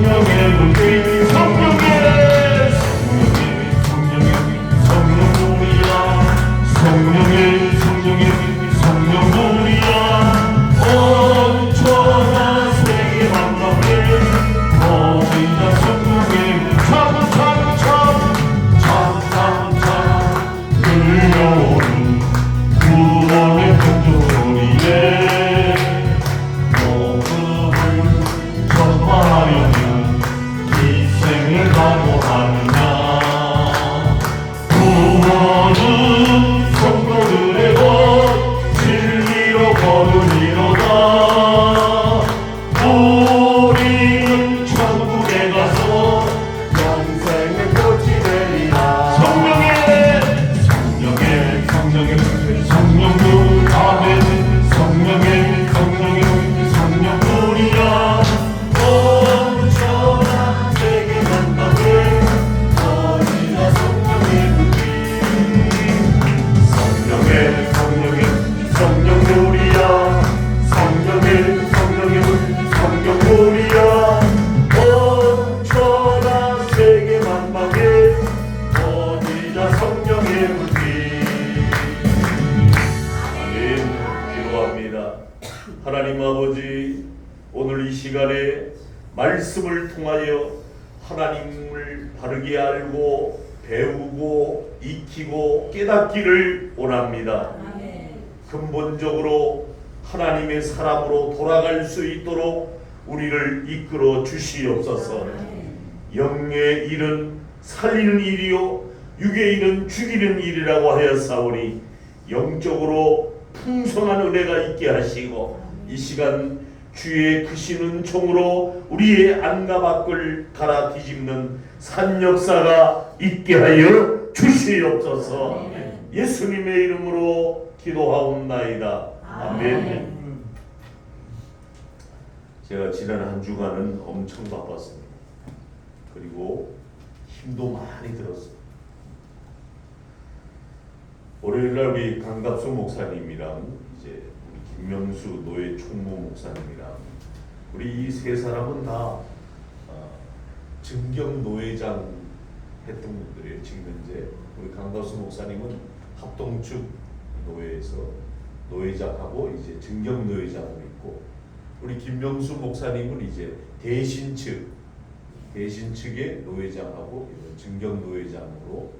성령의 물길 성령의 성령물이야 성령의 성령물이야 온천하 세계 만방에 거리자 성령의 참참참 들려오는 구원의 편조리에 복음을 전파하여는 희생을 각오하느냐 구원은 성도들의 것 진리로 걸으리로다 우리는 천국에 가서 영생의 꽃이 되리라 성령물 아멘 성령물이야 온천하 세계 만방에 거리자 성령의 물길 성령물이야 성령물이야 온천하 세계 만방에 거리자 성령의 물길. 기도합니다. 하나님 아버지, 오늘 이 시간에 말씀을 통하여 하나님을 바르게 알고 배우고 익히고 깨닫기를 원합니다. 근본적으로 하나님의 사람으로 돌아갈 수 있도록 우리를 이끌어 주시옵소서. 영의 일은 살리는 일이요 육의 일은 죽이는 일이라고 하였사오니 영적으로 풍성한 은혜가 있게 하시고 이 시간 주의 크신 은총으로 우리의 안과 밖을 갈아 뒤집는 산역사가 있게 하여 주시옵소서. 예수님의 이름으로 기도하옵나이다. 아멘. 제가 지난 한 주간은 엄청 바빴습니다. 그리고 힘도 많이 들었어요. 월요일날 우리 강갑수 목사님이랑 이제 우리 김명수 노예 총무 목사님이랑 우리 이 세 사람은 다 증경 노회장 했던 분들이에요. 지금 현재 우리 강갑수 목사님은 합동측 노회에서 노회장하고 이제 증경 노회장으로 있고 우리 김명수 목사님은 이제 대신측의 노회장하고 증경 노회장으로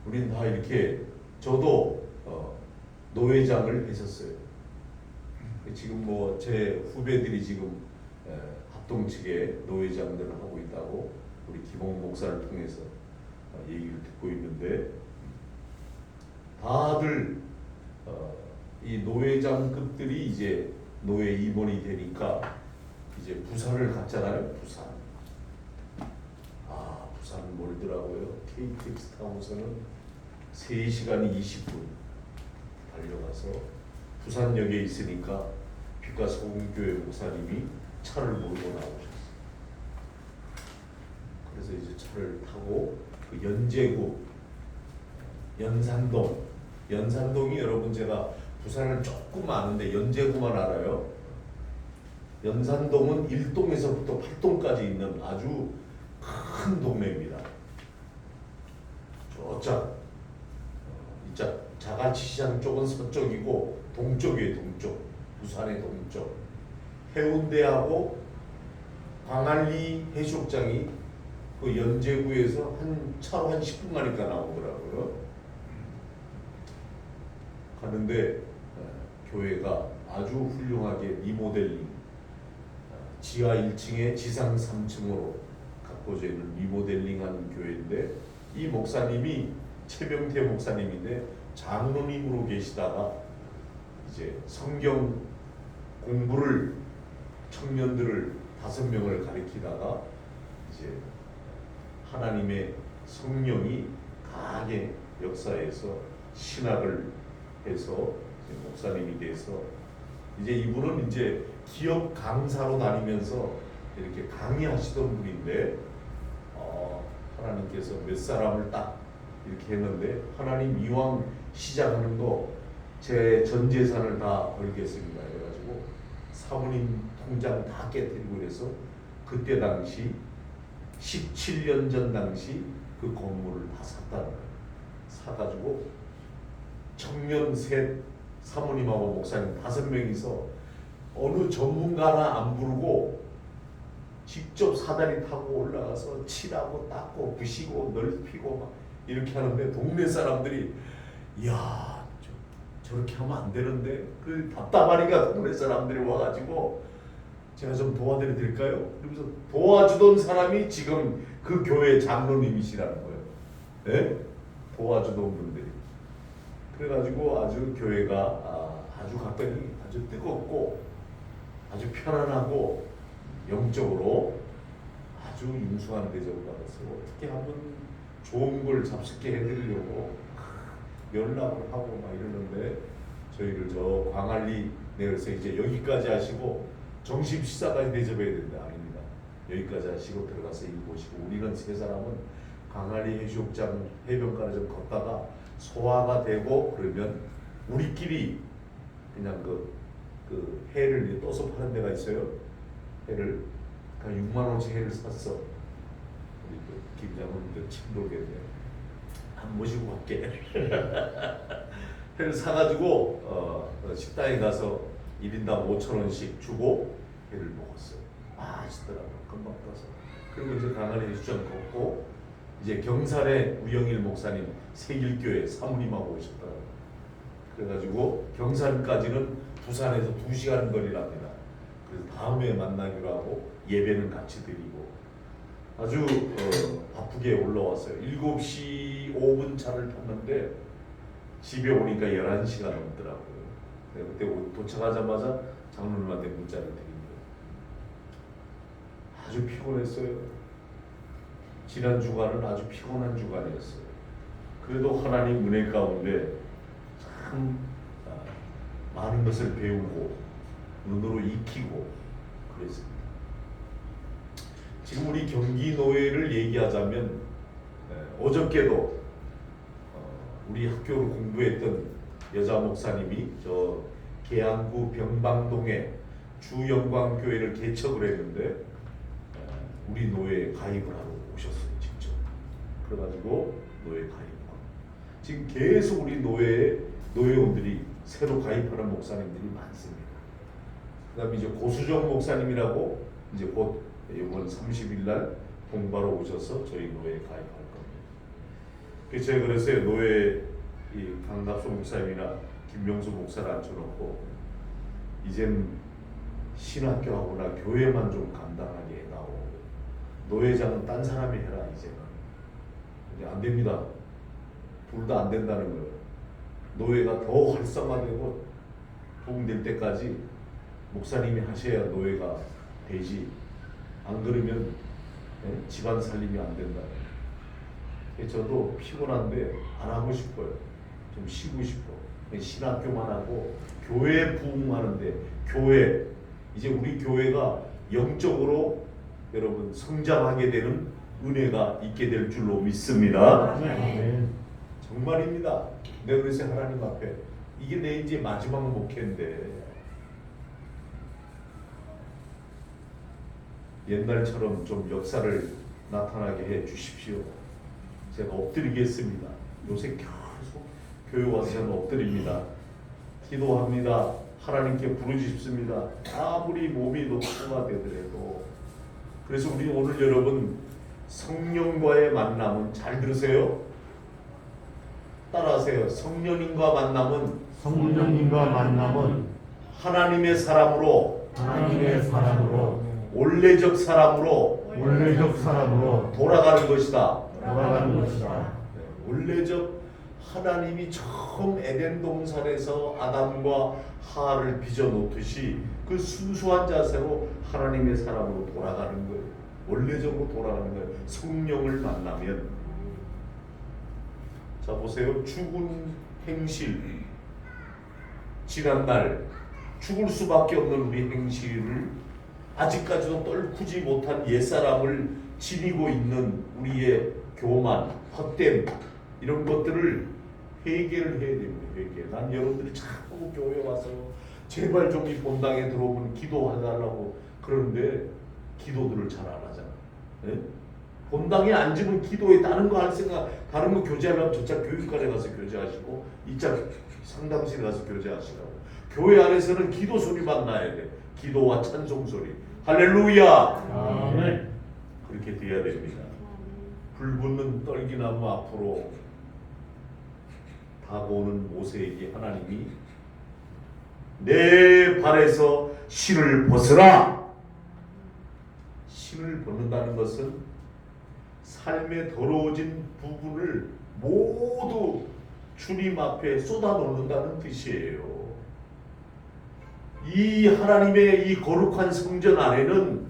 우린 다 이렇게 저도 노회장을 했었어요. 지금 뭐 제 후배들이 지금 합동 측의 노회장들을 하고 있다고 우리 김홍 목사를 통해서 얘기를 듣고 있는데 다들 이 노회장급들이 이제 노회 임원이 되니까 이제 부산을 갔잖아요. 부산은 멀더라고요. KTX 타고서는 3시간 20분 달려가서 부산역에 있으니까 빛과 소금교회 목사님이 차를 몰고 나오셨어요. 그래서 이제 차를 타고 그 연제구 연산동이 여러분 제가 부산을 조금 아는데 연제구만 알아요. 연산동은 1동에서부터 8동까지 있는 아주 큰 동네입니다. 저쪽 자갈치시장 쪽은 서쪽이고 동쪽이에요. 동쪽 부산의 동쪽 해운대하고 광안리 해수욕장이 그 연제구에서 차로 한 10분 가니까 나오더라고요. 가는데 교회가 아주 훌륭하게 리모델링 지하 1층에 지상 3층으로 갖고져 있는 리모델링한 교회인데 이 목사님이 최병태 목사님인데 장로님으로 계시다가 이제 성경 공부를 청년들을 5명을 가르치다가 이제 하나님의 성령이 강하게 역사해서 신학을 해서 이제 목사님이 돼서 이제 이분은 이제 기업 강사로 다니면서 이렇게 강의하시던 분인데 하나님께서 몇 사람을 딱 이렇게 했는데 하나님 이왕 시작하는 거 제 전 재산을 다 걸겠습니다 해가지고 사모님 통장 다 깨뜨리고 그래서 그때 당시 17년 전 당시 그 건물을 다 샀다는 거예요. 사가지고 청년 셋 사모님하고 목사님 5명이서 어느 전문가나 안 부르고 직접 사다리 타고 올라가서 칠하고 닦고 부시고 넓히고 막 이렇게 하는데 동네 사람들이 이야 저렇게 하면 안 되는데 그 답답하니까 동네 사람들이 와가지고 제가 좀 도와드려 드릴까요? 그러면서 도와주던 사람이 지금 그 교회 장로님이시라는 거예요. 네? 도와주던 분들이. 그래가지고 아주 교회가 아주 갔더니 아주 뜨겁고 아주 편안하고 영적으로 아주 융숭한 대접을 받았어요. 어떻게 하면 좋은 걸 잡숫게 해드리려고 연락을 하고 막 이러는데 저희를 저 광안리 내에서 이제 여기까지 하시고 점심 식사까지 대접해야 된다. 아닙니다. 여기까지 하시고 들어가서 일 보시고 우리는 세 사람은 광안리 해수욕장 해변가를 좀 걷다가 소화가 되고 그러면 우리끼리 그냥 그 회를 떠서 파는 데가 있어요. 회를 한 6만 원씩 회를 샀어. 우리 그 김장훈도 친구겠네. 한 모시고 갈게. 회를 사가지고 식당에 가서 1인당 5천 원씩 주고 회를 먹었어요. 맛있더라고. 금방 떠서. 그리고 이제 강안리 해수욕장 걷고 이제 경산에 우영일 목사님 세길교회 사모님하고 오셨더라고요. 그래가지고 경산까지는 부산에서 2시간 거리랍니다. 그래서 다음에 만나기로 하고 예배는 같이 드리고 아주 바쁘게 올라왔어요. 7시 5분 차를 탔는데 집에 오니까 11시가 넘더라고요. 그때 도착하자마자 장로님한테 문자를 드린 거예요. 아주 피곤했어요. 지난 주간은 아주 피곤한 주간이었어요. 그래도 하나님 은혜 가운데 참 많은 것을 배우고 눈으로 익히고 그랬습니다. 지금 우리 경기 노예를 얘기하자면 어저께도 우리 학교를 공부했던 여자 목사님이 저 계양구 병방동에 주영광교회를 개척을 했는데 우리 노예에 가입을 하러 오셨어요. 직접. 그래가지고 노예 가입하고 지금 계속 우리 노예원들이 새로 가입하는 목사님들이 많습니다. 그 다음에 이제 고수정 목사님이라고 이제 곧 이번 30일 날 동바로 오셔서 저희 노예에 가입할 겁니다. 그래서 제가 그랬어요. 노예 이 강갑수 목사님이나 김명수 목사를 앉혀놓고 이젠 신학교 하거나 교회만 좀 감당하게 해다오. 노예장은 딴 사람이 해라 이제는. 근데 안 됩니다. 둘 다 안 된다는 거예요. 노예가 더 활성화되고 부흥될 때까지 목사님이 하셔야 노예가 되지. 안 그러면 집안 살림이 안 된다. 저도 피곤한데 안 하고 싶어요. 좀 쉬고 싶어. 신학교만 하고 교회 부흥하는데 교회 이제 우리 교회가 영적으로 여러분 성장하게 되는 은혜가 있게 될 줄로 믿습니다. 정말입니다. 내가 그래서 하나님 앞에 이게 내 이제 마지막 목회인데 옛날처럼 좀 역사를 나타나게 해 주십시오. 제가 엎드리겠습니다. 요새 계속 교회 와서 저는 엎드립니다. 기도합니다. 하나님께 부르짖습니다. 아무리 몸이 노화가 되더라도. 그래서 우리 오늘 여러분 성령과의 만남은 잘 들으세요. 따라하세요. 성령님과 만남은 하나님의 사람으로 원래적 사람으로 돌아가는 것이다. 원래적 하나님이 처음 에덴 동산에서 아담과 하와를 빚어 놓듯이 그 순수한 자세로 하나님의 사람으로 돌아가는 거예요. 원래적으로 돌아가는 거예요. 성령을 만나면. 자 보세요. 죽은 행실, 지난날 죽을 수밖에 없는 우리 행실을 아직까지도 떨구지 못한 옛사람을 지니고 있는 우리의 교만, 헛됨 이런 것들을 회개를 해야 됩니다. 회개. 난 여러분들이 자꾸 교회 와서 제발 좀 이 본당에 들어오면 기도해달라고 그러는데 기도들을 잘 안 하잖아. 예? 본당에 앉으면 기도에 다른 거 할 생각, 다른 거 교제하려면 저차 교육관에 가서 교제하시고 이차 상담실에 가서 교제하시라고. 교회 안에서는 기도 소리만 나야 돼. 기도와 찬송 소리. 할렐루야. 아멘. 그렇게 돼야 됩니다. 불붙는 떨기나무 앞으로 다가오는 모세에게 하나님이 내 발에서 신을 벗으라. 신을 벗는다는 것은 삶의 더러워진 부분을 모두 주님 앞에 쏟아놓는다는 뜻이에요. 이 하나님의 이 거룩한 성전 안에는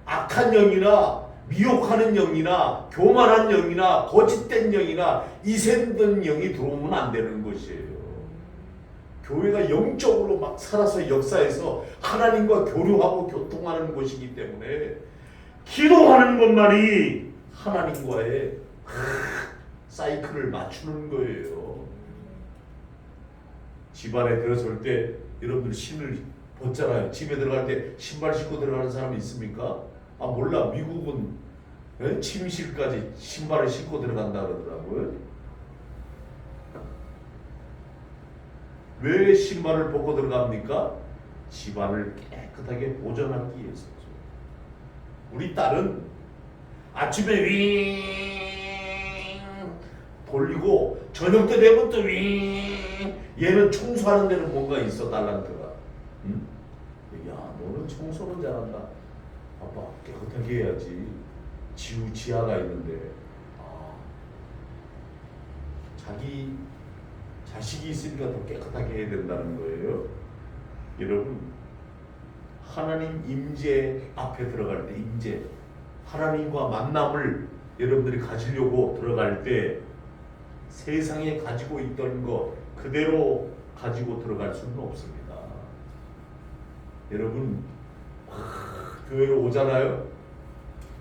악한 영이나 미혹하는 영이나 교만한 영이나 거짓된 영이나 이센된 영이 들어오면 안 되는 것이에요. 교회가 영적으로 막 살아서 역사에서 하나님과 교류하고 교통하는 곳이기 때문에 기도하는 것만이 하나님과의 사이클을 맞추는 거예요. 집안에 들어설 때 여러분들 신을 벗잖아요. 집에 들어갈 때 신발 신고 들어가는 사람이 있습니까? 아 몰라. 미국은 침실까지 신발을 신고 들어간다 그러더라고요. 왜 신발을 벗고 들어갑니까? 집안을 깨끗하게 보존하기 위해서죠. 우리 딸은 아침에 윙 돌리고 저녁 때 되면 또 윙. 얘는 청소하는 데는 뭔가 있어, 달란트가. 응? 야, 너는 청소는 잘한다. 아빠 깨끗하게 해야지. 지하가 있는데. 자기 자식이 있으니까 더 깨끗하게 해야 된다는 거예요. 여러분, 하나님 임재 앞에 들어갈 때, 임재 하나님과 만남을 여러분들이 가지려고 들어갈 때 세상에 가지고 있던 거 그대로 가지고 들어갈 수는 없습니다. 여러분, 교회로 오잖아요.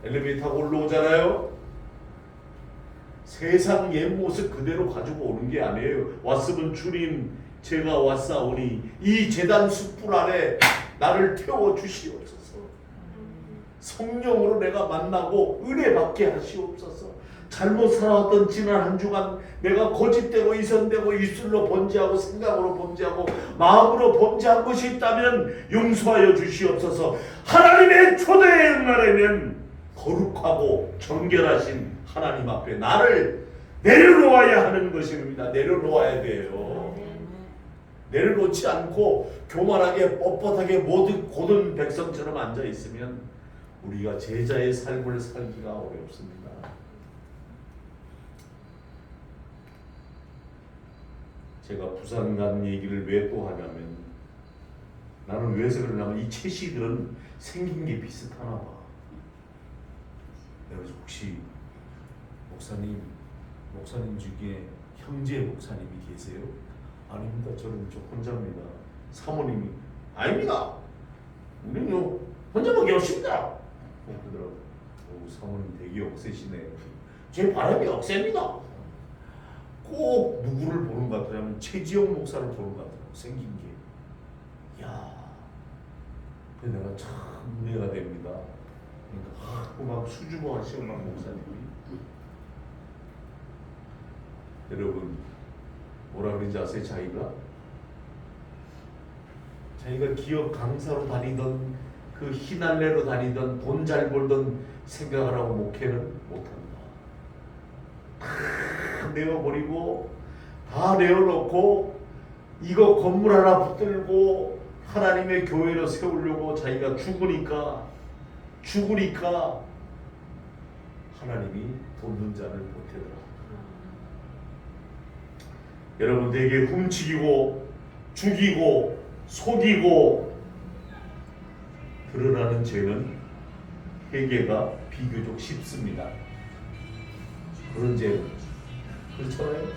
엘리베이터 타고 올라오잖아요. 세상 옛 모습 그대로 가지고 오는 게 아니에요. 왔으면 주님 제가 왔사오니 이 제단 숯불 안에 나를 태워 주시옵소서. 성령으로 내가 만나고 은혜 받게 하시옵소서. 잘못 살아왔던 지난 한 주간 내가 거짓되고 이선되고 입술로 범죄하고 생각으로 범죄하고 마음으로 범죄한 것이 있다면 용서하여 주시옵소서. 하나님의 초대에 응하려면 거룩하고 정결하신 하나님 앞에 나를 내려놓아야 하는 것입니다. 내려놓아야 돼요. 내려놓지 않고 교만하게 뻣뻣하게 모든 고든 백성처럼 앉아있으면 우리가 제자의 삶을 살기가 어렵습니다. 제가 부산 간 얘기를 왜 또 하냐면 나는 왜서 그러냐면 이 채씨들은 생긴 게 비슷하나 봐. 그래서 혹시 목사님 중에 형제 목사님이 계세요? 아닙니다. 저는 저 혼자입니다. 사모님이 아닙니다. 우리는 혼자밖에 없습니다. 그러더라고. 사모님 되게 억세시네. 제 바람이 억셉니다. 꼭 누구를 보는 것 같냐면 최지영 목사를 보는 것 같아요. 생긴 게. 야, 그래서 내가 참 은혜가 됩니다. 그러니까 막 수줍어하시는 목사님이. 여러분 뭐라 그런지 아세요? 자기가 기업 강사로 다니던 그 희날레로 다니던 돈 잘 벌던 생각을 하고 목회는 못한다. 다 내어버리고 다 내어놓고 이거 건물 하나 붙들고 하나님의 교회를 세우려고 자기가 죽으니까 하나님이 돕는 자를 못하더라. 여러분 되게 훔치고 죽이고 속이고 드러나는 죄는 회개가 비교적 쉽습니다. 그런 죄는 그렇잖아요.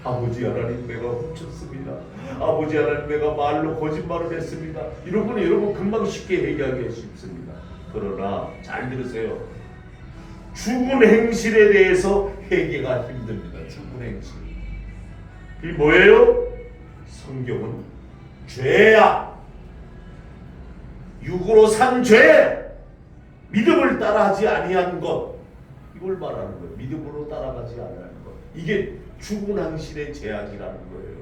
아버지 하나님 내가 훔쳤습니다. 아버지 하나님 내가 말로 거짓말을 했습니다. 이런 거는 여러분 금방 쉽게 회개하기 쉽습니다. 그러나 잘 들으세요. 죽은 행실에 대해서 회개가 힘듭니다. 죽은 행실. 이 뭐예요? 성경은 죄야. 육으로 산 죄. 믿음을 따라하지 아니한 것, 이걸 말하는 거예요. 믿음으로 따라가지 아니한 것. 이게 주군항신의 제약이라는 거예요.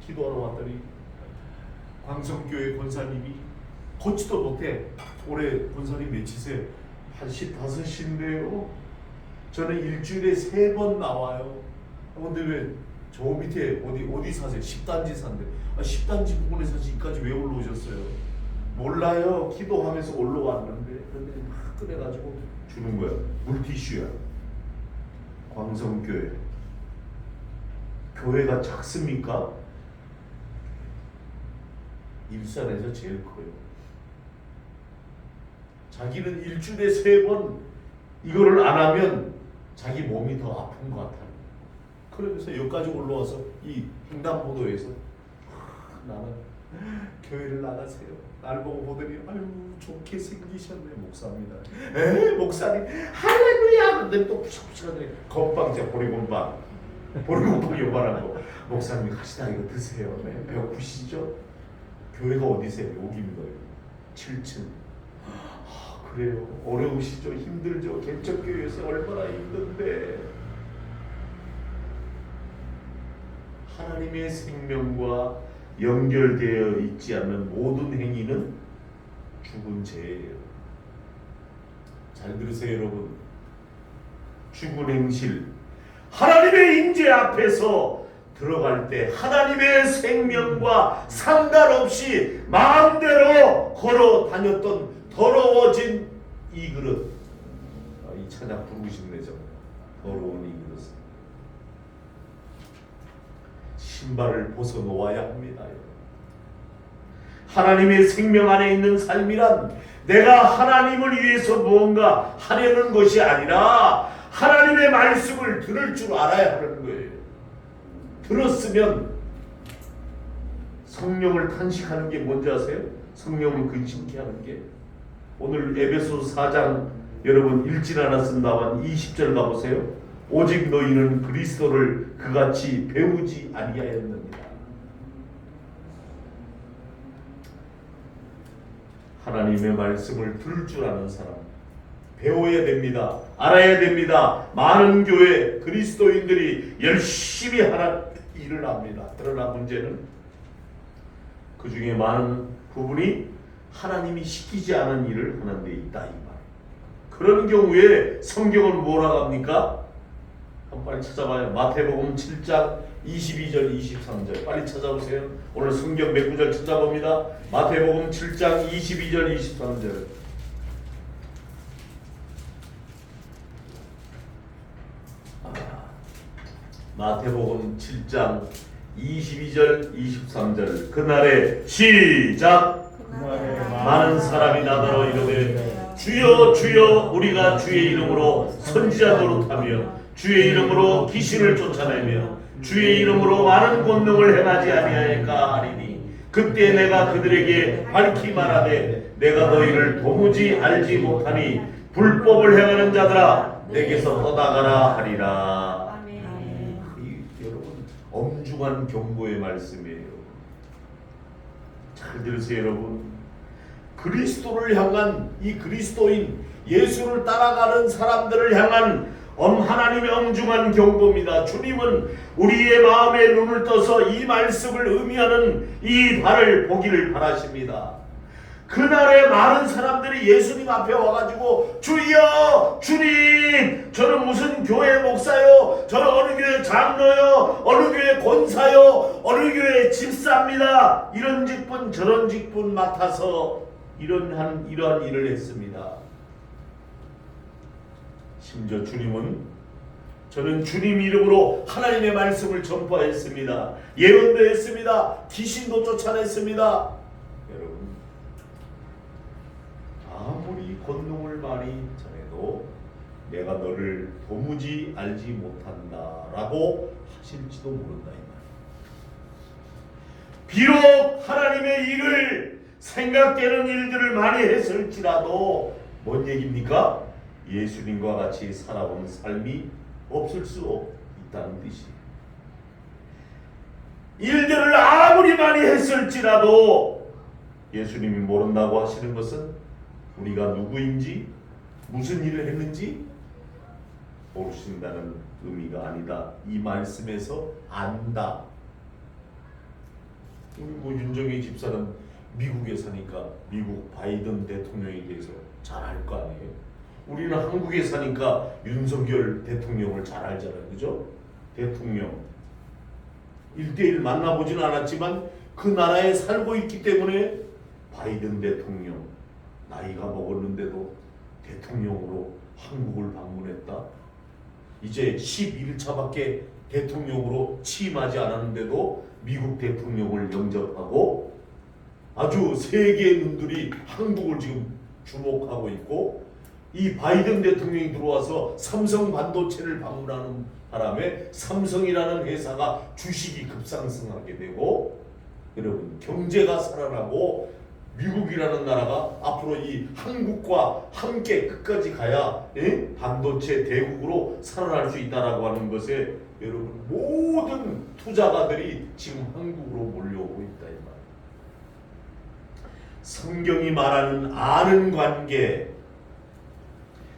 기도하러 왔더니 광성교회 권사님이 걷지도 못해. 올해 권사님 몇이세요? 한 15인데요. 저는 일주일에 3번 나와요. 근데 왜 저 밑에 어디 사세요? 10단지 산대. 10단지 부근에 사시 이까지 왜 올라오셨어요? 몰라요. 기도하면서 올라왔는데. 근데 막 꺼내가지고 주는 거야. 물티슈야. 광성교회. 교회가 작습니까? 일산에서 제일 커요. 자기는 일주일에 3번 이거를 안 하면 자기 몸이 더 아픈 것 같아요. 그러면서 여기까지 올라와서 이 횡단보도에서 나는 교회를 나가세요. 날 보고 보더니 아유 좋게 생기셨네. 목사입니다. 목사님 할렐루야. 근데 또 푸석푸석하더니 건빵제 보리건빵 요만한 거. 목사님 가시다 이거 드세요. 네, 배고프시죠? 교회가 어디세요? 여기입니다. 7층. 그래요. 어려우시죠? 힘들죠? 개척교회에서 얼마나 힘든데. 하나님의 생명과 연결되어 있지 않는 모든 행위는 죽은 죄예요. 잘 들으세요, 여러분. 죽은 행실. 하나님의 임재 앞에서 들어갈 때 하나님의 생명과 상관없이 마음대로 걸어 다녔던 더러워진 이 그릇. 이 찬양 부르고 싶네. 저 더러운 이 그릇. 신발을 벗어놓아야 합니다. 하나님의 생명 안에 있는 삶이란 내가 하나님을 위해서 무언가 하려는 것이 아니라 하나님의 말씀을 들을 줄 알아야 하는 거예요. 들었으면 성령을 탄식하는 게 뭔지 아세요? 성령을 근심케 하는 게. 오늘 에베소서 4장 여러분 읽진 않았습니다만 20절 가보세요. 오직 너희는 그리스도를 그같이 배우지 아니하였느니라. 하나님의 말씀을 들을 줄 아는 사람 배워야 됩니다. 알아야 됩니다. 많은 교회 그리스도인들이 열심히 하는 일을 합니다. 그러나 문제는 그 중에 많은 부분이 하나님이 시키지 않은 일을 하는 데 있다 이 말. 그런 경우에 성경은 뭐라고 합니까? 빨리 찾아봐요. 마태복음 7장 22절 23절 빨리 찾아보세요. 오늘 성경 몇 구절 찾아봅니다. 마태복음 7장 22절 23절. 마태복음 7장 22절 23절. 그날에 시작. 많은 사람이 나더러 이르되 주여 주여 우리가 주의 이름으로 선지자 노릇하며 주의 이름으로 귀신을 쫓아내며 주의 이름으로 많은 권능을 행하지 아니하였까 하리니 그때 내가 그들에게 밝히 말하되 내가 너희를 도무지 알지 못하니 불법을 행하는 자들아 내게서 떠나가라 하리라. 아멘. 여러분 엄중한 경고의 말씀이에요. 잘 들으세요 여러분. 그리스도를 향한 이 그리스도인 예수를 따라가는 사람들을 향한 하나님의 엄중한 경고입니다. 주님은 우리의 마음에 눈을 떠서 이 말씀을 의미하는 이 발을 보기를 바라십니다. 그날에 많은 사람들이 예수님 앞에 와가지고 주여 주님 저는 무슨 교회 목사요, 저는 어느 교회 장로요, 어느 교회 권사요, 어느 교회 집사입니다. 이런 직분 저런 직분 맡아서 이러한 일을 했습니다. 심지어 주님은 저는 주님 이름으로 하나님의 말씀을 전파했습니다. 예언도 했습니다. 귀신도 쫓아냈습니다. 여러분 아무리 권능을 많이 전해도 내가 너를 도무지 알지 못한다라고 하실지도 모른다 이 말이에요. 비록 하나님의 일을 생각되는 일들을 많이 했을지라도 뭔 얘기입니까? 예수님과 같이 살아온 삶이 없을 수 있다는 뜻이에요. 일들을 아무리 많이 했을지라도 예수님이 모른다고 하시는 것은 우리가 누구인지 무슨 일을 했는지 모르신다는 의미가 아니다. 이 말씀에서 안다. 우리 윤정희 집사는 미국에 사니까 미국 바이든 대통령에 대해서 잘 알 거 아니에요. 우리는 한국에 사니까 윤석열 대통령을 잘 알잖아요. 그죠? 대통령 1대1 만나보지는 않았지만 그 나라에 살고 있기 때문에 바이든 대통령 나이가 먹었는데도 대통령으로 한국을 방문했다. 이제 11차밖에 대통령으로 취임하지 않았는데도 미국 대통령을 영접하고 아주 세계의 눈들이 한국을 지금 주목하고 있고, 이 바이든 대통령이 들어와서 삼성 반도체를 방문하는 바람에 삼성이라는 회사가 주식이 급상승하게 되고, 여러분 경제가 살아나고 미국이라는 나라가 앞으로 이 한국과 함께 끝까지 가야 반도체 대국으로 살아날 수 있다라고 하는 것에 여러분 모든 투자가들이 지금 한국으로 몰려오고 있다 이 말. 성경이 말하는 아는 관계,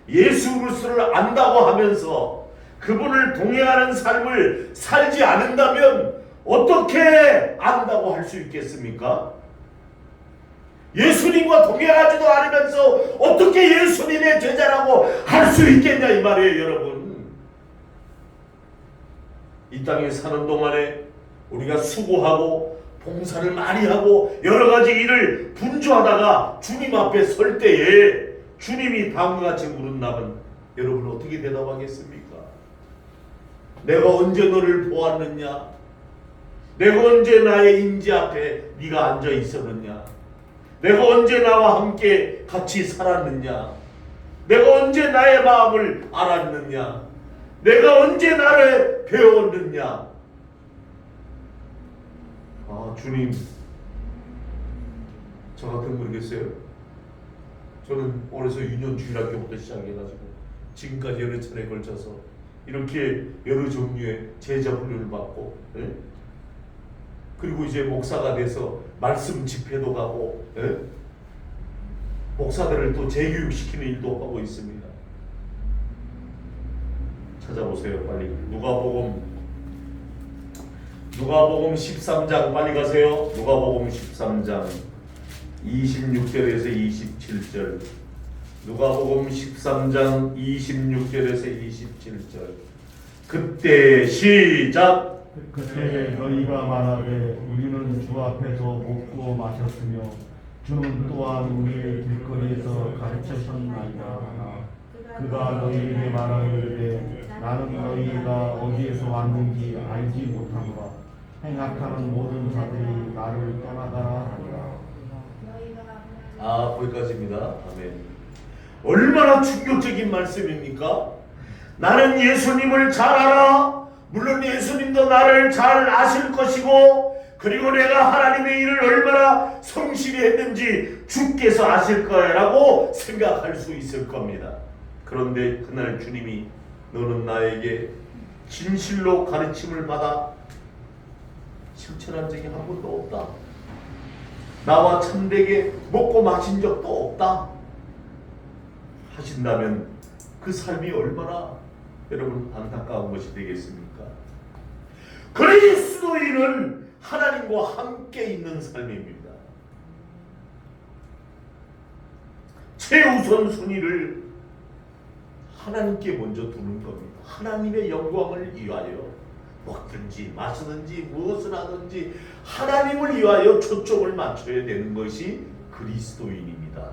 예수 그리스도를 안다고 하면서 그분을 동행하는 삶을 살지 않는다면 어떻게 안다고 할 수 있겠습니까? 예수님과 동행하지도 않으면서 어떻게 예수님의 제자라고 할 수 있겠냐 이 말이에요. 여러분, 이 땅에 사는 동안에 우리가 수고하고 봉사를 많이 하고 여러 가지 일을 분주하다가 주님 앞에 설 때에 주님이 다음과 같이 물은다면 여러분 어떻게 대답하겠습니까? 내가 언제 너를 보았느냐? 내가 언제 나의 임재 앞에 네가 앉아 있었느냐? 내가 언제 나와 함께 같이 살았느냐? 내가 언제 나의 마음을 알았느냐? 내가 언제 나를 배웠느냐? 아, 주님, 저 같은 모르겠어요. 저는 어려서 유년 주일학교부터 시작해가지고 지금까지 여러 차례에 걸쳐서 이렇게 여러 종류의 제자 훈련을 받고, 그리고 이제 목사가 돼서 말씀 집회도 가고, 목사들을 또 재교육시키는 일도 하고 있습니다. 찾아보세요, 빨리. 누가복음 13장 빨리 가세요. 누가복음 13장 26절에서 27절. 누가복음 13장 26절에서 27절. 그때 시작. 그때 너희가 말하되 우리는 주 앞에서 먹고 마셨으며 주는 또한 우리의 길거리에서 가르치셨나이다. 그가 너희에게 말하기를 나는 너희가 어디에서 왔는지 알지 못하노라. 행악하는 모든 자들이 나를 떠나가라 하리라. 아, 거기까지입니다. 아멘. 얼마나 충격적인 말씀입니까? 나는 예수님을 잘 알아. 물론 예수님도 나를 잘 아실 것이고, 그리고 내가 하나님의 일을 얼마나 성실히 했는지 주께서 아실 거라고 생각할 수 있을 겁니다. 그런데 그날 주님이 너는 나에게 진실로 가르침을 받아 실천한 적이 한 번도 없다. 나와 참되게 먹고 마신 적도 없다 하신다면 그 삶이 얼마나 여러분 안타까운 것이 되겠습니까? 그리스도인은 하나님과 함께 있는 삶입니다. 최우선 순위를 하나님께 먼저 두는 겁니다. 하나님의 영광을 위하여 먹든지 마시든지 무엇을 하든지 하나님을 위하여 초점을 맞춰야 되는 것이 그리스도인입니다.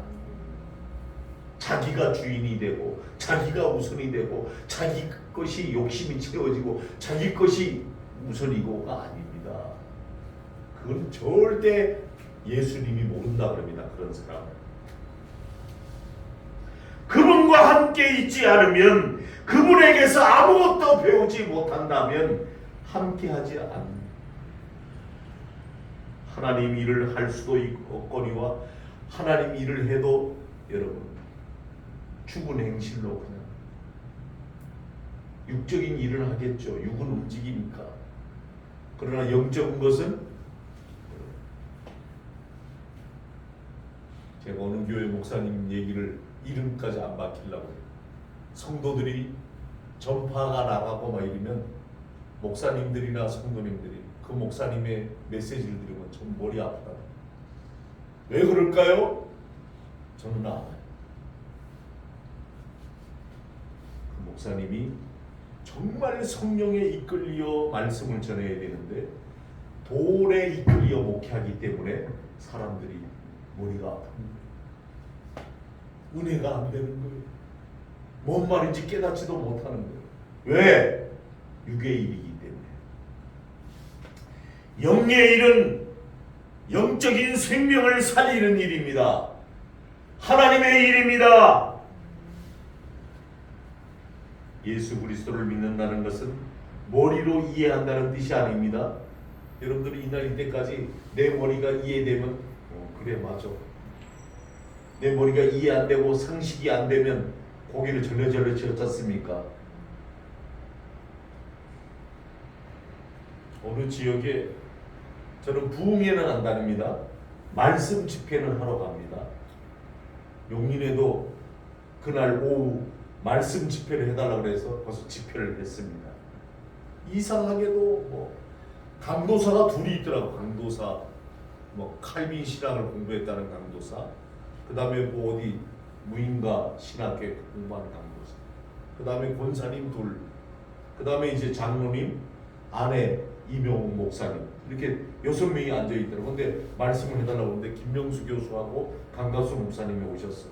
자기가 주인이 되고 자기가 우선이 되고 자기 것이 욕심이 채워지고 자기 것이 우선이고가 아닙니다. 그건 절대 예수님이 모른다 그럽니다. 그런 사람. 그분과 함께 있지 않으면, 그분에게서 아무것도 배우지 못한다면 함께하지 않는, 하나님 일을 할 수도 없거니와 하나님 일을 해도 여러분 죽은 행실로 그냥 육적인 일을 하겠죠. 육은 움직이니까. 그러나 영적인 것은 제가 어느 교회 목사님 얘기를 이름까지 안 밝히려고 성도들이 전파가 나가고 막 이러면 목사님들이나 성도님들이 그 목사님의 메시지를 들으면 좀 머리 아프다. 왜 그럴까요? 저는 알아요. 그 목사님이 정말 성령에 이끌려 말씀을 전해야 되는데 돌에 이끌려 목회하기 때문에 사람들이 머리가 아픕니다. 은혜가 안 되는 거예요. 뭔 말인지 깨닫지도 못하는 거예요. 왜? 육의 일이기 때문에. 영의 일은 영적인 생명을 살리는 일입니다. 하나님의 일입니다. 예수 그리스도를 믿는다는 것은 머리로 이해한다는 뜻이 아닙니다. 여러분들이 이 나이 때까지 내 머리가 이해되면 그래 맞아. 내 머리가 이해 안 되고 상식이 안 되면 고개를 절레절레 쥐었지 않습니까? 어느 지역에 저는 부흥회는 안 다닙니다. 말씀 집회는 하러 갑니다. 용인에도 그날 오후 말씀 집회를 해달라고 그래서 벌써 집회를 했습니다. 이상하게도 뭐 강도사가 둘이 있더라고. 강도사 뭐 칼빈 신학을 공부했다는 강도사, 그 다음에 뭐 어디 무인가 신학교 공부하는 강도사, 그 다음에 권사님 둘, 그 다음에 이제 장로님, 아내 이명옥 목사님, 이렇게 6명이 앉아 있더라고. 근데 말씀을 해달라고 하는데 김명수 교수하고 강가수 목사님이 오셨어.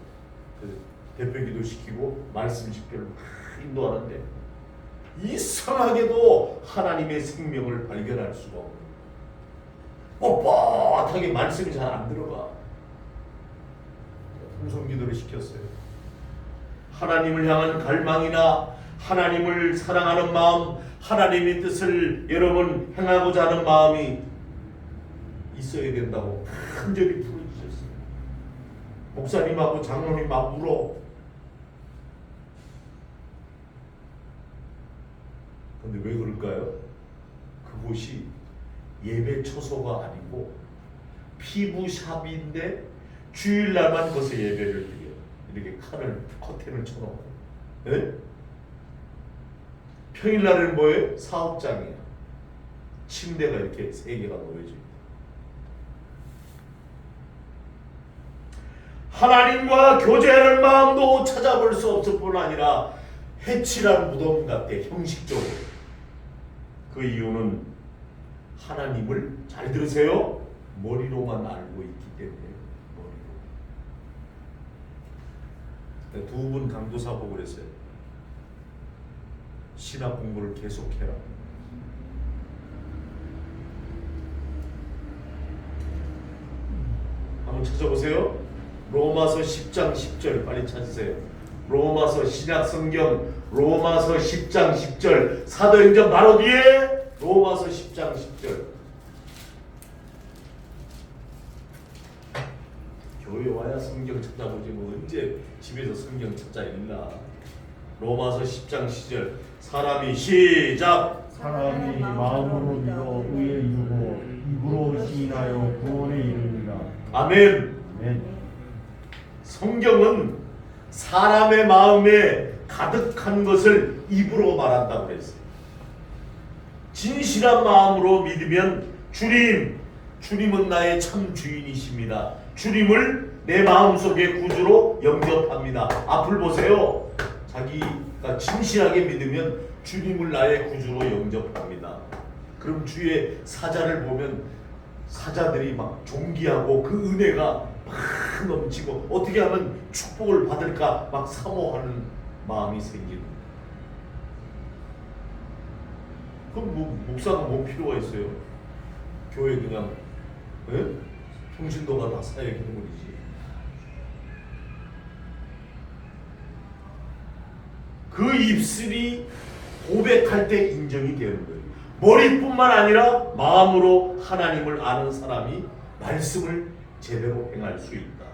대표기도 시키고 말씀 집회를 막 인도하는데 이상하게도 하나님의 생명을 발견할 수가 없는, 뻣뻣하게 말씀이 잘 안 들어가. 통성기도를 시켰어요. 하나님을 향한 갈망이나 하나님을 사랑하는 마음, 하나님의 뜻을 여러분 행하고자 하는 마음이 있어야 된다고 간절히 부르짖었어요. 목사님하고 장로님 막 울어. 근데 왜 그럴까요? 그곳이 예배 처소가 아니고 피부샵인데 주일날만 거기서 예배를 드려요. 이렇게 커튼을 쳐놓고. 네? 평일날은 뭐예요? 사업장이에요. 침대가 이렇게 3개가 놓여져 있어요. 하나님과 교제하는 마음도 찾아볼 수 없을 뿐 아니라 해칠한 무덤 같아, 형식적으로. 그 이유는 하나님을, 잘 들으세요, 머리로만 알고 있기 때문에. 머리로. 두 분 강도사 보고 그랬어요. 신학 공부를 계속해라. 한번 찾아보세요. 로마서 10장 10절 빨리 찾으세요. 로마서 신약 성경 로마서 10장 10절, 사도행전 바로 뒤에 로마서 10장 10절. 교회 와야 성경 찾아보지 뭐 언제 집에서 성경 찾자 일나. 로마서 10장 10절. 사람이 시작. 사람이 마음으로 믿어 의에 이르고 입으로 시인하여 구원에 이르니라. 아멘. 아멘. 성경은 사람의 마음에 가득한 것을 입으로 말한다고 했어요. 진실한 마음으로 믿으면 주님은 나의 참 주인이십니다. 주님을 내 마음속에 구주로 영접합니다. 앞을 보세요. 자기가 진실하게 믿으면 주님을 나의 구주로 영접합니다. 그럼 주의 사자를 보면 사자들이 막 존귀하고 그 은혜가 막 넘치고 어떻게 하면 축복을 받을까 막 사모하는 마음이 생기는. 그럼 목사가 뭐 필요가 있어요? 교회 그냥 통신도가 다 사역하는 거지. 그 입술이 고백할 때 인정이 되는 거예요. 머리뿐만 아니라 마음으로 하나님을 아는 사람이 말씀을 제대로 행할 수 있다.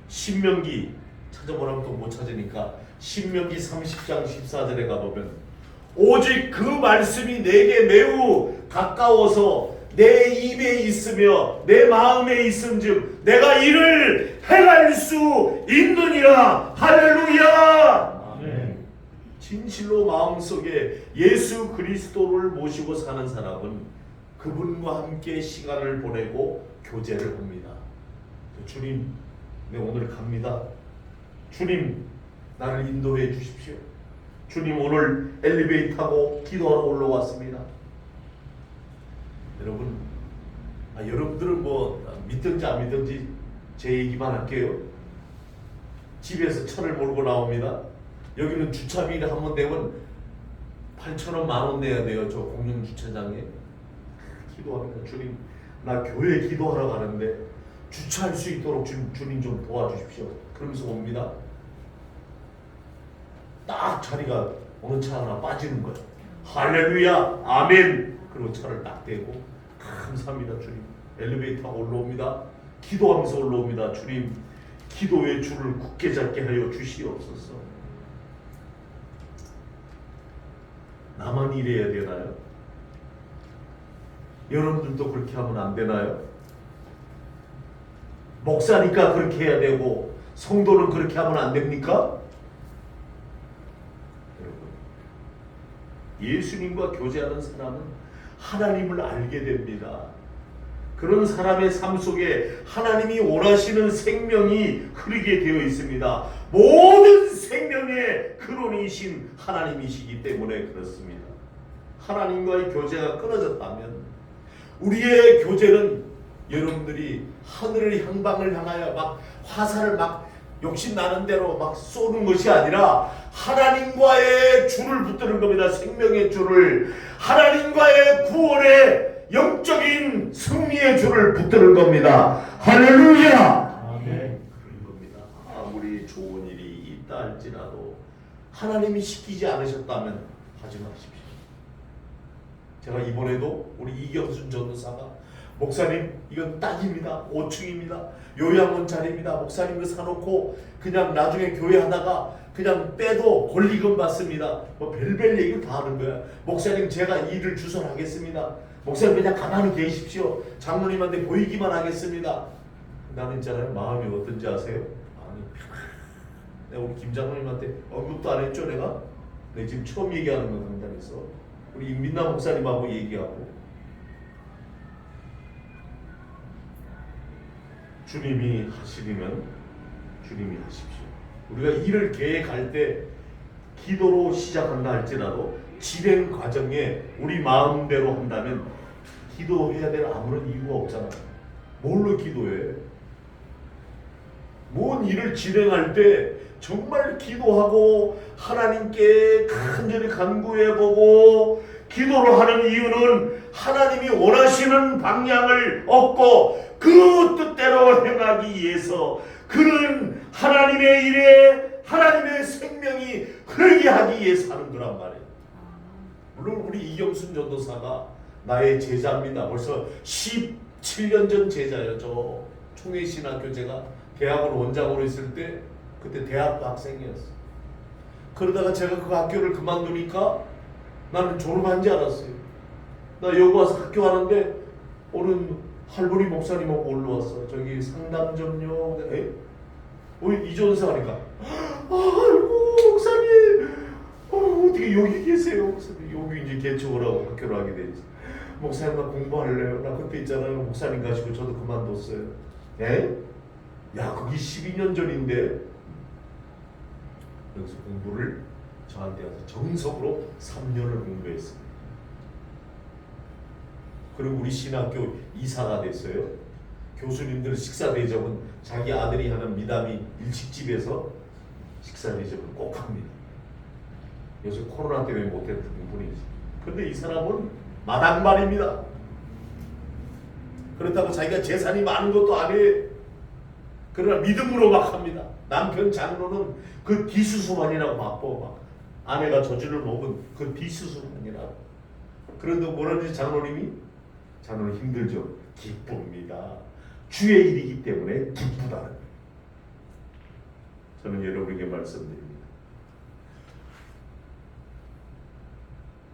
신명기 찾아보라면 또 못 찾으니까 신명기 30장 14절에 가보면 오직 그 말씀이 내게 매우 가까워서 내 입에 있으며 내 마음에 있음즉 내가 이를 행할 수 있느니라. 할렐루야. 아멘. 진실로 마음속에 예수 그리스도를 모시고 사는 사람은 그분과 함께 시간을 보내고 교제를 합니다. 주님, 내 오늘 갑니다. 주님, 나를 인도해 주십시오. 주님, 오늘 엘리베이터 타고 기도하러 올라왔습니다. 여러분, 여러분들은 뭐 믿든지 안 믿든지 제 얘기만 할게요. 집에서 차를 몰고 나옵니다. 여기는 주차비를 한 번 내면 8,000원, 10,000원 내야 돼요. 저 공영 주차장에. 기도합니다. 주님, 나 교회 기도하러 가는데 주차할 수 있도록 주님 좀 도와주십시오. 그러면서 옵니다. 딱 자리가 어느 차 하나 빠지는 거예요. 할렐루야, 아멘. 그리고 차를 딱 대고 감사합니다. 주님, 엘리베이터가 올라옵니다. 기도하면서 올라옵니다. 주님, 기도의 줄을 굳게 잡게 하여 주시옵소서. 나만 이래야 되나요? 여러분들도 그렇게 하면 안 되나요? 목사니까 그렇게 해야 되고 성도는 그렇게 하면 안 됩니까? 여러분, 예수님과 교제하는 사람은 하나님을 알게 됩니다. 그런 사람의 삶 속에 하나님이 원하시는 생명이 흐르게 되어 있습니다. 모든 생명의 근원이신 하나님이시기 때문에 그렇습니다. 하나님과의 교제가 끊어졌다면 우리의 교제는 여러분들이 하늘의 향방을 향하여 막 화살을 막 욕심 나는 대로 막 쏘는 것이 아니라 하나님과의 줄을 붙드는 겁니다. 생명의 줄을, 하나님과의 구원의 영적인 승리의 줄을 붙드는 겁니다. 할렐루야. 아멘. 그런 겁니다. 아무리 좋은 일이 있다 할지라도 하나님이 시키지 않으셨다면 하지 마십시오. 제가 이번에도 우리 이경순 전도사가 목사님, 이건 딱입니다. 5층입니다. 요양원짜리입니다. 목사님 그 사놓고 그냥 나중에 교회 하다가 그냥 빼도 권리금 받습니다. 뭐 별별 얘기를 다 하는 거야. 목사님, 제가 일을 주선하겠습니다. 목사님, 그냥 가만히 계십시오. 장로님한테 보이기만 하겠습니다. 나는 있잖아요, 마음이 어떤지 아세요? 마음이 내가 우리 김 장로님한테 언급도 안 했죠. 내가 지금 처음 얘기하는 거 강단에서 우리 임민남 목사님하고 얘기하고, 주님이 하시려면 주님이 하십시오. 우리가 일을 계획할 때 기도로 시작한다 할지라도 진행 과정에 우리 마음대로 한다면 기도해야 될 아무런 이유가 없잖아. 뭘로 기도해? 뭔 일을 진행할 때 정말 기도하고 하나님께 간절히 간구해보고 기도를 하는 이유는 하나님이 원하시는 방향을 얻고 그 뜻대로 행하기 위해서, 그는 하나님의 일에 하나님의 생명이 흐르게 하기 위해서 하는 거란 말이에요. 물론 우리 이경순 전도사가 나의 제자입니다. 벌써 17년 전 제자예요. 저 총회신학교 제가 대학원 원장으로 있을 때 그때 대학교 학생이었어요. 그러다가 제가 그 학교를 그만두니까 나는 졸업한 줄 알았어요. 나 여기 와서 학교 하는데 어느 할머니 목사님하고 올라왔어. 저기 상담 좀요. 이전사 하니까 아이고 목사님, 어떻게 여기 계세요? 목사님, 여기 이제 개척을 하고 학교를 하게 되지. 목사님, 나 공부할래요. 나 그때 있잖아요, 목사님 가시고 저도 그만뒀어요. 야, 그게 12년 전인데 여기서 공부를 저한테 와서 정석으로 3년을 공부했습니다. 그리고 우리 신학교 이사가 됐어요. 교수님들 식사 대접은 자기 아들이 하는 미담이 일식집에서 식사 대접을 꼭 합니다. 요새 코로나 때문에 못했던 분이지. 근데 이 사람은 마당발입니다. 그렇다고 자기가 재산이 많은 것도 아니에요. 그러나 믿음으로 막 합니다. 남편 장로는 그 뒤수수만이라고 바빠. 막 아내가 저주를 먹은 그 뒤수수만이라고. 그런데 뭐라지 장로님이? 장로는 힘들죠. 기쁩니다. 주의 일이기 때문에 기쁘다. 저는 여러분에게 말씀드립니다.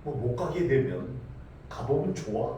뭐 못 가게 되면 가보면 좋아.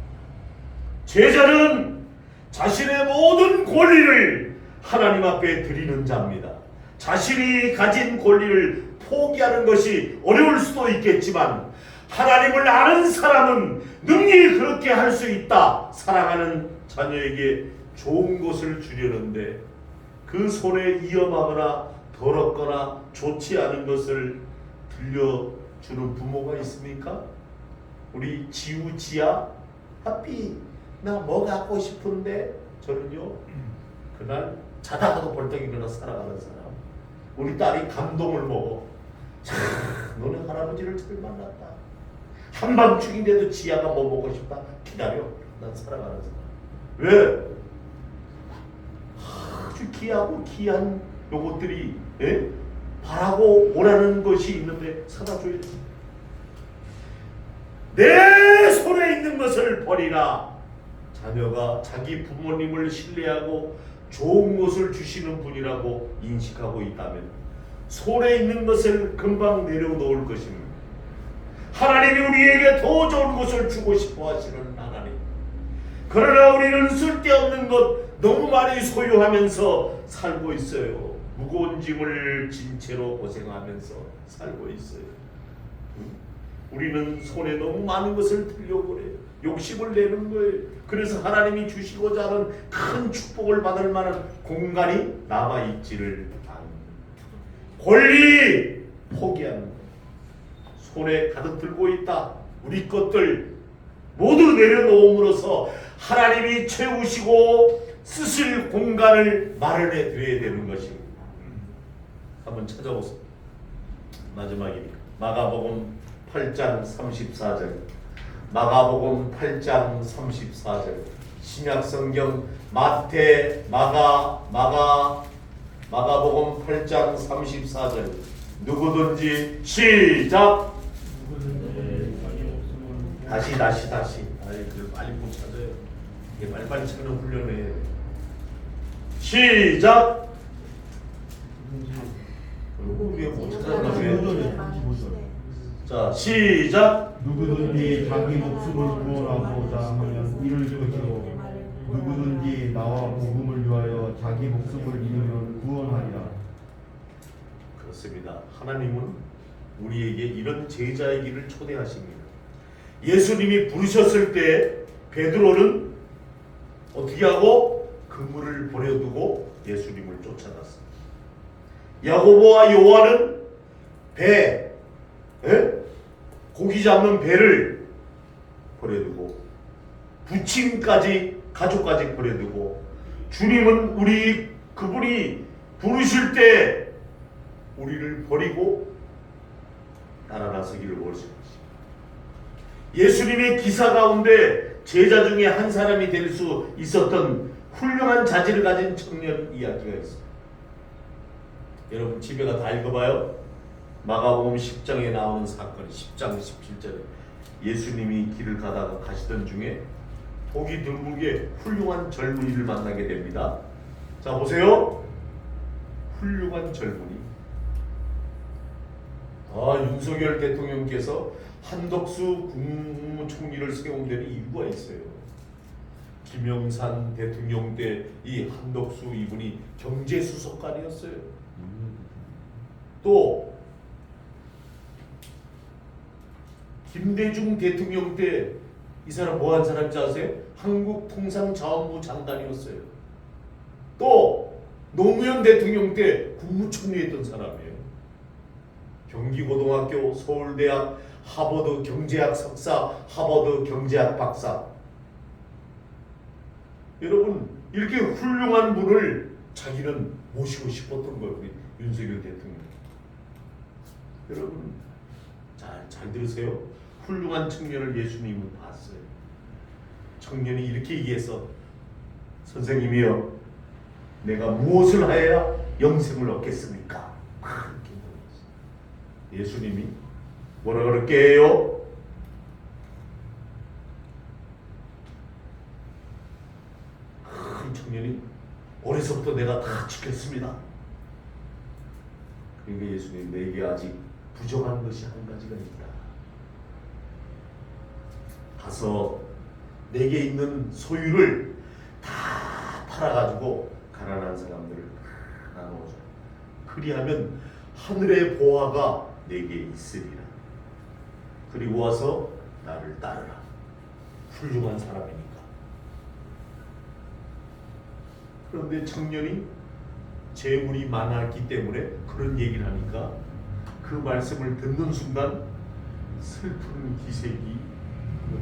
제자는 자신의 모든 권리를 하나님 앞에 드리는 자입니다. 자신이 가진 권리를 포기하는 것이 어려울 수도 있겠지만 하나님을 아는 사람은 능히 그렇게 할 수 있다. 사랑하는 자녀에게 좋은 것을 주려는데 그 손에 위험하거나 더럽거나 좋지 않은 것을 들려주는 부모가 있습니까? 우리 지우지야 하삐 나 뭐 갖고 싶은데 저는요 그날 자다가도 벌떡 일어나 살아가는 사람. 우리 딸이 감동을 먹어. 참 너는 할아버지를 잘 만났다. 한밤중인데도 지아가 뭐 먹고 싶다 기다려. 난 살아가는 사람. 왜? 아주 귀하고 귀한 요것들이 바라고 오라는 것이 있는데 사다 줘야지. 내 손에 있는 것을 버리라. 자녀가 자기 부모님을 신뢰하고 좋은 것을 주시는 분이라고 인식하고 있다면 손에 있는 것을 금방 내려놓을 것입니다. 하나님이 우리에게 더 좋은 것을 주고 싶어 하시는 하나님. 그러나 우리는 쓸데없는 것 너무 많이 소유하면서 살고 있어요. 무거운 짐을 진 채로 고생하면서 살고 있어요. 우리는 손에 너무 많은 것을 들려고 그래요. 욕심을 내는 거예요. 그래서 하나님이 주시고자 하는 큰 축복을 받을 만한 공간이 남아있지를 않습니다. 권리 포기하는 거예요. 손에 가득 들고 있다. 우리 것들 모두 내려놓음으로써 하나님이 채우시고 쓰실 공간을 마련해 드려야 되는 것입니다. 한번 찾아보세요. 마지막이니까 마가복음 8장 34절. 마가복음 8장 34절. 신약성경 마태 마가복음 8장 34절. 누구든지 시작. 다시. 아이 그 빨리 못 찾아요. 이게 빨리빨리 찾는 훈련을 시작. 그리고 왜못 찾았나 왜? 자 시작. 누구든지 자기 목숨을 구원하고자 하면 잃을 것이요 누구든지 나와 복음을 위하여 자기 목숨을 잃으면 구원하리라. 그렇습니다. 하나님은 우리에게 이런 제자의 길을 초대하십니다. 예수님이 부르셨을 때 베드로는 어떻게 하고 그물을 버려두고 예수님을 쫓아갔습니다. 야고보와 요한은 고기 잡는 배를 버려두고 부친까지 가족까지 버려두고 주님은 그분이 부르실 때 우리를 버리고 따라 나서기를 원하십니다. 예수님의 기사 가운데 제자 중에 한 사람이 될 수 있었던 훌륭한 자질을 가진 청년 이야기가 있습니다. 여러분 집에 가서 다 읽어봐요. 마가복음 10장에 나오는 사건 10장 17절에 예수님이 길을 가다가 가시던 중에 보기 드물게 훌륭한 젊은이를 만나게 됩니다. 자 보세요. 훌륭한 젊은이. 윤석열 대통령께서 한덕수 국무총리를 세운 데는 이유가 있어요. 김영삼 대통령 때 이 한덕수 이분이 경제수석관이었어요. 또 김대중 대통령 때 이 사람 뭐한 사람인지 아세요? 한국통상자원부 장관이었어요. 또 노무현 대통령 때 국무총리했던 사람이에요. 경기고등학교, 서울대학, 하버드 경제학 석사, 하버드 경제학 박사. 여러분 이렇게 훌륭한 분을 자기는 모시고 싶었던 거예요. 우리 윤석열 대통령. 여러분 잘 들으세요. 훌륭한 청년을 예수님은 봤어요. 청년이 이렇게 얘기해서 선생님이여 내가 무엇을 하여야 영생을 얻겠습니까? 예수님이 뭐라 그럴게 해요? 큰 청년이 어려서부터 내가 다 지켰습니다. 그러니까 예수님 내게 아직 부족한 것이 한 가지가 있다. 가서 내게 있는 소유를 다 팔아가지고 가난한 사람들을 나누어줘. 그리하면 하늘의 보화가 내게 있으리라. 그리고 와서 나를 따르라. 훌륭한 사람이니까. 그런데 청년이 재물이 많았기 때문에 그런 얘기를 하니까 그 말씀을 듣는 순간 슬픈 기색이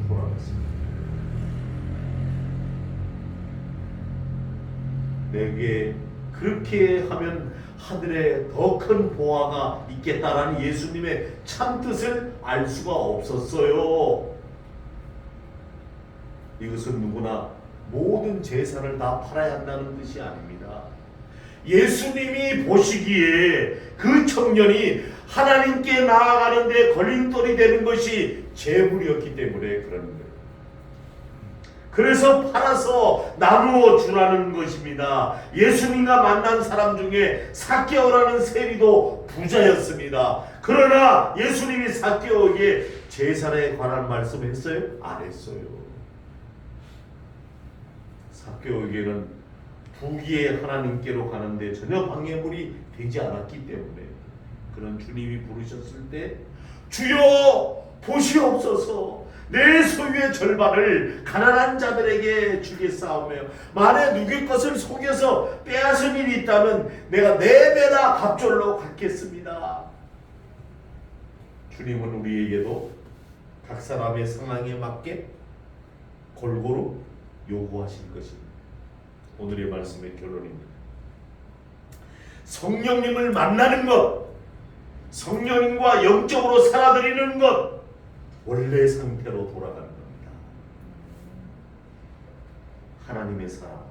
돌아갔습니다. 내게 그렇게 하면 하늘에 더 큰 보화가 있겠다라는 예수님의 참 뜻을 알 수가 없었어요. 이것은 누구나 모든 재산을 다 팔아야 한다는 뜻이 아닙니다. 예수님이 보시기에 그 청년이 하나님께 나아가는데 걸림돌이 되는 것이 재물이었기 때문에 그런 거예요. 그래서 팔아서 나누어 주라는 것입니다. 예수님과 만난 사람 중에 삭개오라는 세리도 부자였습니다. 그러나 예수님이 삭개오에게 재산에 관한 말씀을 했어요? 안 했어요. 삭개오에게는 부귀의 하나님께로 가는데 전혀 방해물이 되지 않았기 때문에 그런 주님이 부르셨을 때 주여 보시옵소서 내 소유의 절반을 가난한 자들에게 주겠사오며 만에 누구의 것을 속여서 빼앗은 일이 있다면 내가 4배나 갑절로 갚겠습니다. 주님은 우리에게도 각 사람의 상황에 맞게 골고루 요구하실 것입니다. 오늘의 말씀의 결론입니다. 성령님을 만나는 것, 성령님과 영적으로 살아드리는 것, 원래 상태로 돌아가는 겁니다. 하나님의 사랑,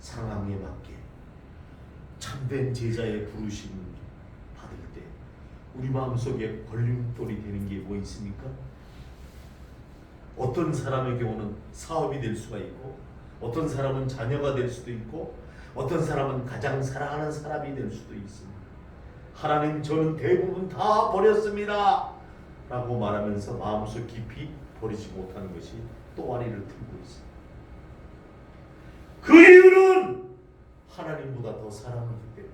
상황에 맞게 참된 제자의 부르심 받을 때 우리 마음속에 걸림돌이 되는 게 뭐 있습니까? 어떤 사람의 경우는 사업이 될 수가 있고, 어떤 사람은 자녀가 될 수도 있고, 어떤 사람은 가장 사랑하는 사람이 될 수도 있습니다. 하나님, 저는 대부분 다 버렸습니다 라고 말하면서 마음속 깊이 버리지 못하는 것이 또아리를 틀고 있습니다. 그 이유는 하나님보다 더 사랑하기 때문에.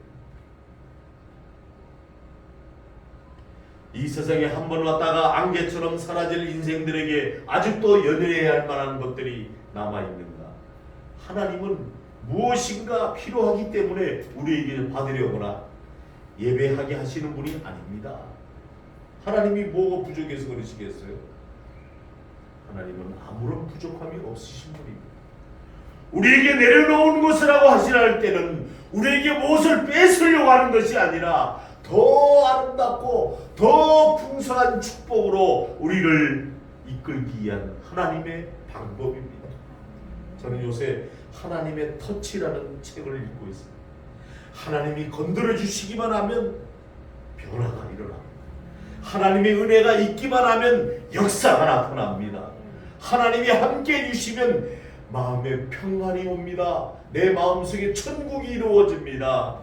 이 세상에 한 번 왔다가 안개처럼 사라질 인생들에게 아직도 연애해야 할 만한 것들이 남아있는가? 하나님은 무엇인가 필요하기 때문에 우리에게 받으려거나 예배하게 하시는 분이 아닙니다. 하나님이 뭐가 부족해서 그러시겠어요? 하나님은 아무런 부족함이 없으신 분입니다. 우리에게 내려놓은 것이라고 하시라 때는 우리에게 무엇을 뺏으려고 하는 것이 아니라 더 아름답고 더 풍성한 축복으로 우리를 이끌기 위한 하나님의 방법입니다. 저는 요새 하나님의 터치라는 책을 읽고 있습니다. 하나님이 건드려 주시기만 하면 변화가 일어납니다. 하나님의 은혜가 있기만 하면 역사가 나타납니다. 하나님이 함께 해주시면 마음에 평안이 옵니다. 내 마음속에 천국이 이루어집니다.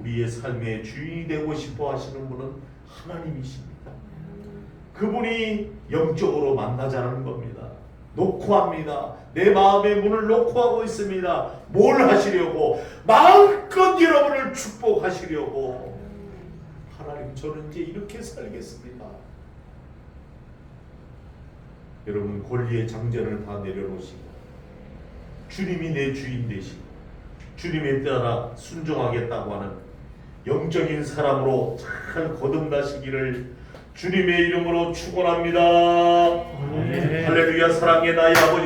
우리의 삶의 주인이 되고 싶어 하시는 분은 하나님이십니다. 그분이 영적으로 만나자는 겁니다. 놓고 합니다. 내 마음의 문을 놓고 하고 있습니다. 뭘 하시려고? 마음껏 여러분을 축복하시려고. 하나님, 저는 이제 이렇게 살겠습니다. 여러분, 권리의 장전을 다 내려놓으시고 주님이 내 주인 되시고 주님에 따라 순종하겠다고 하는 영적인 사람으로 잘 거듭나시기를 주님의 이름으로 축원합니다. 할렐루야. 사랑의 나의 아버지